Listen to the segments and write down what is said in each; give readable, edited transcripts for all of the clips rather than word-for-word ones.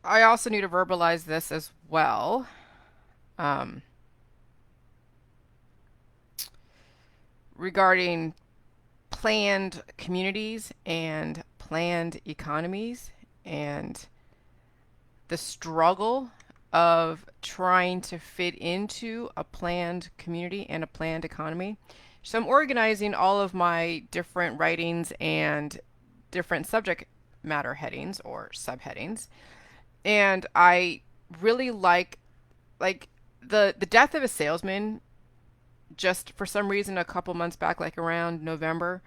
I also need to verbalize this as well. Um, Regarding planned communities and planned economies and the struggle of trying to fit into a planned community and a planned economy. So I'm organizing all of my different writings and different subject matter headings or subheadings. And I really like the death of a salesman just for some reason a couple months back, like around November,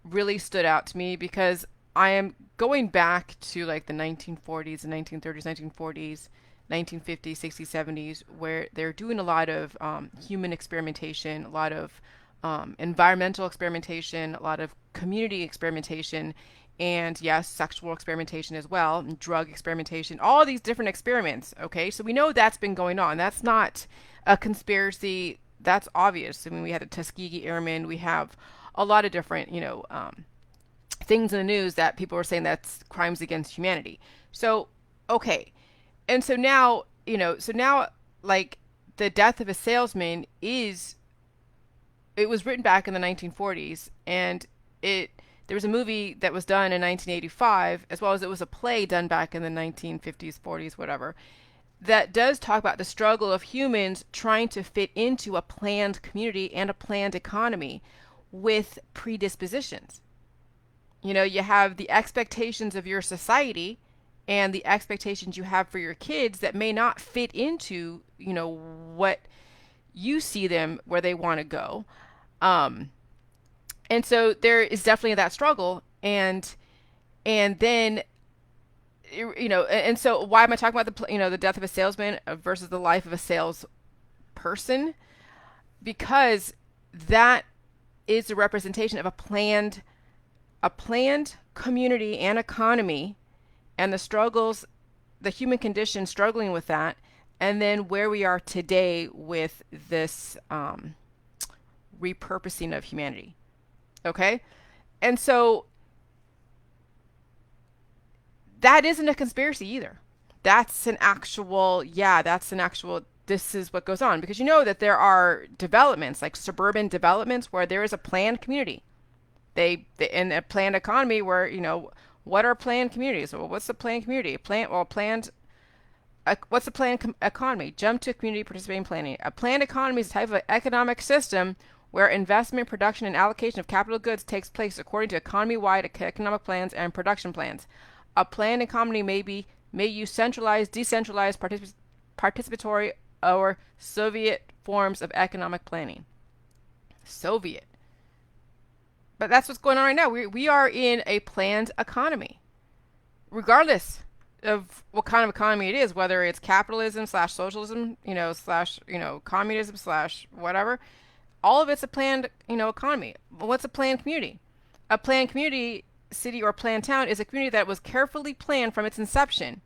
really stood out to me because I am going back to like the 1940s and 1930s, 1940s, 1950s, 60s, 70s, where they're doing a lot of human experimentation, a lot of environmental experimentation, a lot of community experimentation, and yes, sexual experimentation as well, and drug experimentation, all these different experiments. Okay, so we know that's been going on. That's not a conspiracy. That's obvious. I mean, we had the Tuskegee Airmen. We have a lot of different, things in the news that people are saying that's crimes against humanity. So, okay. And so now, like the death of a salesman is, it was written back in the 1940s and it, there was a movie that was done in 1985 as well as it was a play done back in the 1950s, 40s, whatever, that does talk about the struggle of humans trying to fit into a planned community and a planned economy with predispositions. You have the expectations of your society and the expectations you have for your kids that may not fit into, what you see them where they want to go. Um, and so there is definitely that struggle. And then, and so why am I talking about the death of a salesman versus the life of a salesperson? Because that is a representation of a planned community and economy and the struggles, the human condition struggling with that, and then where we are today with this repurposing of humanity. Okay? And so that isn't a conspiracy either. That's an actual, this is what goes on. Because you know that there are developments, like suburban developments, where there is a planned community. They in a planned economy where what are planned communities? Well, what's the planned community? What's a planned economy? Jump to community participating planning. A planned economy is a type of economic system where investment, production, and allocation of capital goods takes place according to economy-wide economic plans and production plans. A planned economy may use centralized, decentralized, participatory, or Soviet forms of economic planning. Soviet. But that's what's going on right now. We are in a planned economy, regardless of what kind of economy it is, whether it's capitalism slash socialism, slash, communism slash whatever. All of it's a planned, economy. What's a planned community? A planned community, city, or planned town is a community that was carefully planned from its inception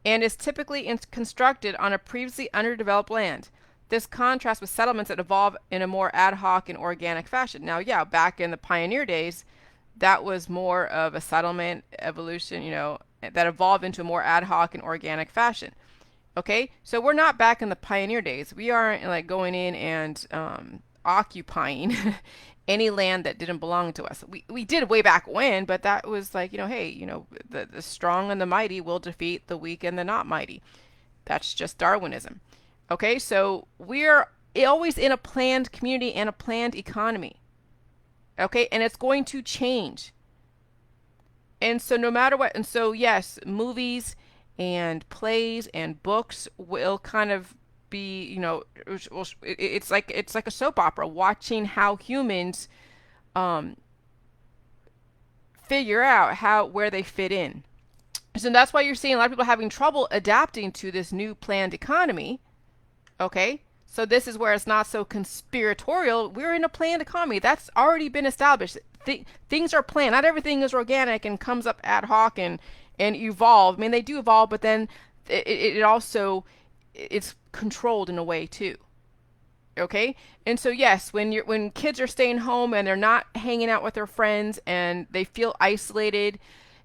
and is typically constructed on a previously underdeveloped land. This contrasts with settlements that evolve in a more ad hoc and organic fashion. Now, yeah, back in the pioneer days, that was more of a settlement evolution, that evolved into a more ad hoc and organic fashion. Okay, so we're not back in the pioneer days. We aren't like going in and occupying any land that didn't belong to us. We did way back when, but that was like, hey, the strong and the mighty will defeat the weak and the not mighty. That's just Darwinism. Okay, so we're always in a planned community and a planned economy. Okay, and it's going to change. And so no matter what, and so yes, movies and plays and books will kind of be, it's like a soap opera, watching how humans um, figure out where they fit in. So that's why you're seeing a lot of people having trouble adapting to this new planned economy. Okay, so this is where it's not so conspiratorial. We're in a planned economy that's already been established. Things are planned. Not everything is organic and comes up ad hoc and evolve. I mean, they do evolve, but then it also it's controlled in a way too. Okay, and so yes, when kids are staying home and they're not hanging out with their friends and they feel isolated,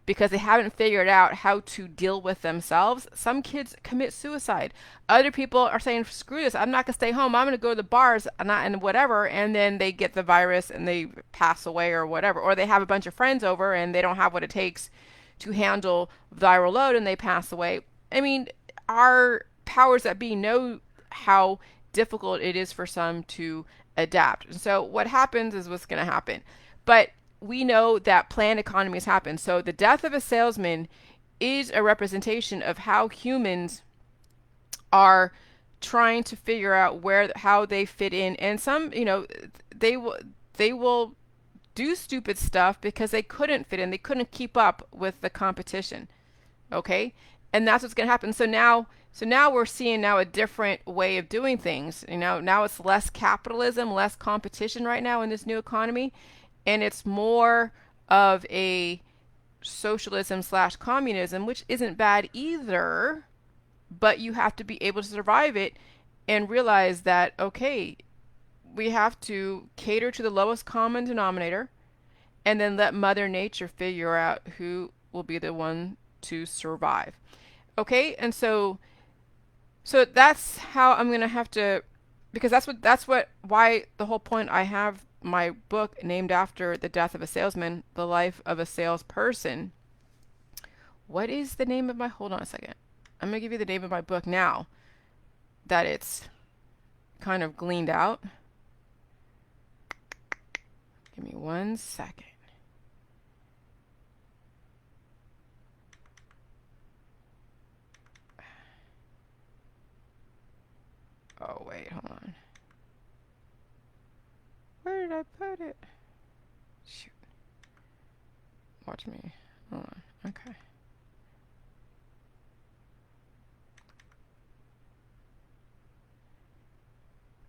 because they haven't figured out how to deal with themselves. Some kids commit suicide. Other people are saying, screw this, I'm not going to stay home. I'm going to go to the bars and whatever. And then they get the virus and they pass away or whatever. Or they have a bunch of friends over and they don't have what it takes to handle viral load and they pass away. I mean, our powers that be know how difficult it is for some to adapt. And so what happens is what's going to happen. But we know that planned economies happen. So the death of a salesman is a representation of how humans are trying to figure out how they fit in. And some, they will do stupid stuff because they couldn't fit in. They couldn't keep up with the competition. Okay? And that's what's going to happen. So now we're seeing now a different way of doing things. Now it's less capitalism, less competition right now in this new economy, and it's more of a socialism/communism, which isn't bad either, but you have to be able to survive it and realize that, okay, we have to cater to the lowest common denominator and then let Mother Nature figure out who will be the one to survive. Okay, and so that's how I'm gonna have to, because why the whole point I have my book named after the death of a salesman, the life of a salesperson. What is the name of my? Hold on a second. I'm gonna give you the name of my book now that it's kind of gleaned out. Give me 1 second. Oh, wait, hold on. Where did I put it? Shoot. Watch me. Hold on. Okay.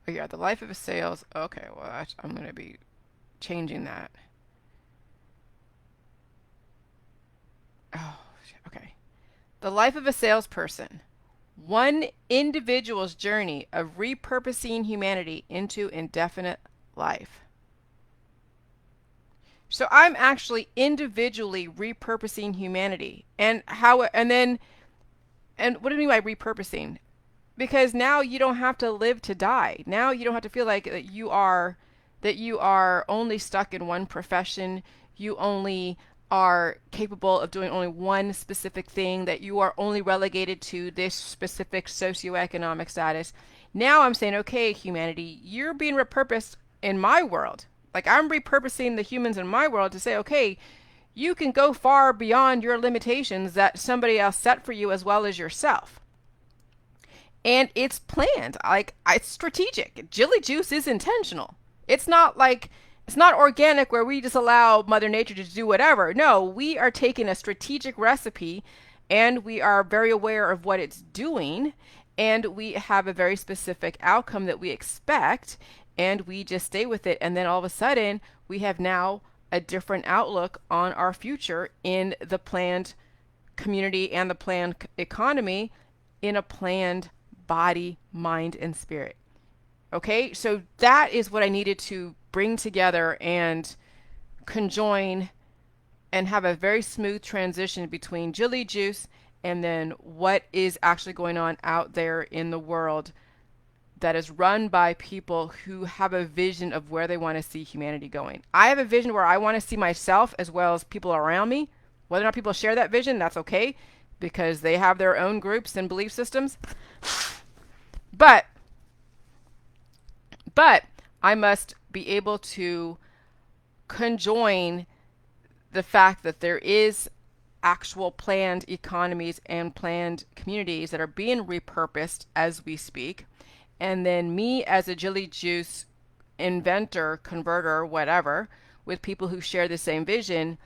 Oh, yeah, the life of a sales. Okay, well, I'm going to be changing that. Oh, okay. The life of a salesperson. One individual's journey of repurposing humanity into indefinite life. So I'm actually individually repurposing humanity. And what do I mean by repurposing? Because now you don't have to live to die. Now you don't have to feel like that you are only stuck in one profession. You only are capable of doing only one specific thing, that you are only relegated to this specific socioeconomic status. Now I'm saying, okay, humanity, you're being repurposed in my world. Like, I'm repurposing the humans in my world to say, okay, you can go far beyond your limitations that somebody else set for you as well as yourself. And it's planned. Like, it's strategic. Jilly juice is intentional. It's not organic where we just allow Mother Nature to do whatever. No, we are taking a strategic recipe and we are very aware of what it's doing, and we have a very specific outcome that we expect, and we just stay with it. And then all of a sudden we have now a different outlook on our future in the planned community and the planned economy, in a planned body, mind, and spirit. Okay, so that is what I needed to bring together and conjoin and have a very smooth transition between Jilly Juice and then what is actually going on out there in the world that is run by people who have a vision of where they want to see humanity going. I have a vision where I want to see myself as well as people around me. Whether or not people share that vision, that's okay, because they have their own groups and belief systems. But I must be able to conjoin the fact that there is actual planned economies and planned communities that are being repurposed as we speak. And then me as a Jilly Juice inventor, converter, whatever, with people who share the same vision.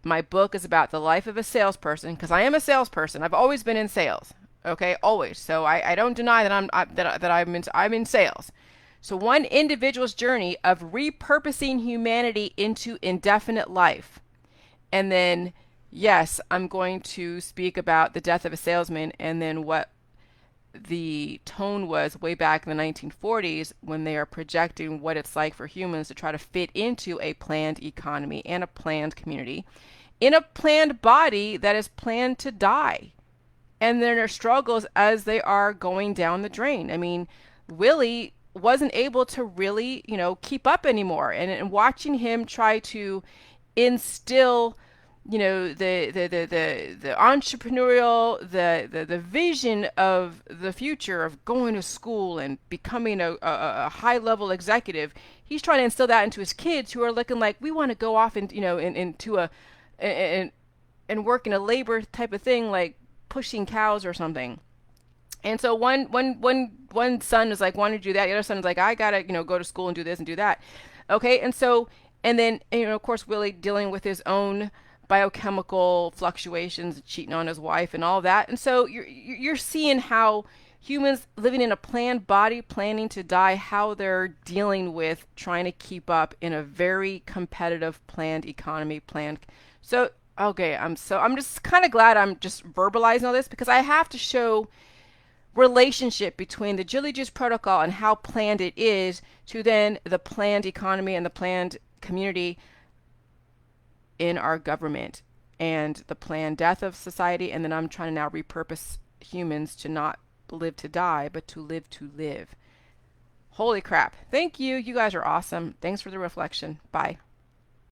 My book is about the life of a salesperson, because I am a salesperson. I've always been in sales. Okay, always. So I don't deny that I'm in sales. So one individual's journey of repurposing humanity into indefinite life. And then, yes, I'm going to speak about the death of a salesman and then what the tone was way back in the 1940s when they are projecting what it's like for humans to try to fit into a planned economy and a planned community. in a planned body that is planned to die, and then their struggles as they are going down the drain. I mean, Willie wasn't able to really, keep up anymore. And watching him try to instill, the entrepreneurial, the vision of the future of going to school and becoming a high level executive. He's trying to instill that into his kids who are looking like, we want to go off and, into and, and work in a labor type of thing, like pushing cows or something. And so one son is like wanting to do that. The other son is like, I gotta, go to school and do this and do that. Okay. And so, and then, of course, Willie dealing with his own biochemical fluctuations, cheating on his wife and all that. And so you're seeing how humans living in a planned body, planning to die, how they're dealing with trying to keep up in a very competitive planned economy, planned. So, okay, I'm just kind of glad I'm just verbalizing all this, because I have to show relationship between the Jilly Juice protocol and how planned it is to then the planned economy and the planned community in our government and the planned death of society. And then I'm trying to now repurpose humans to not live to die, but to live. Holy crap. Thank you. You guys are awesome. Thanks for the reflection. Bye.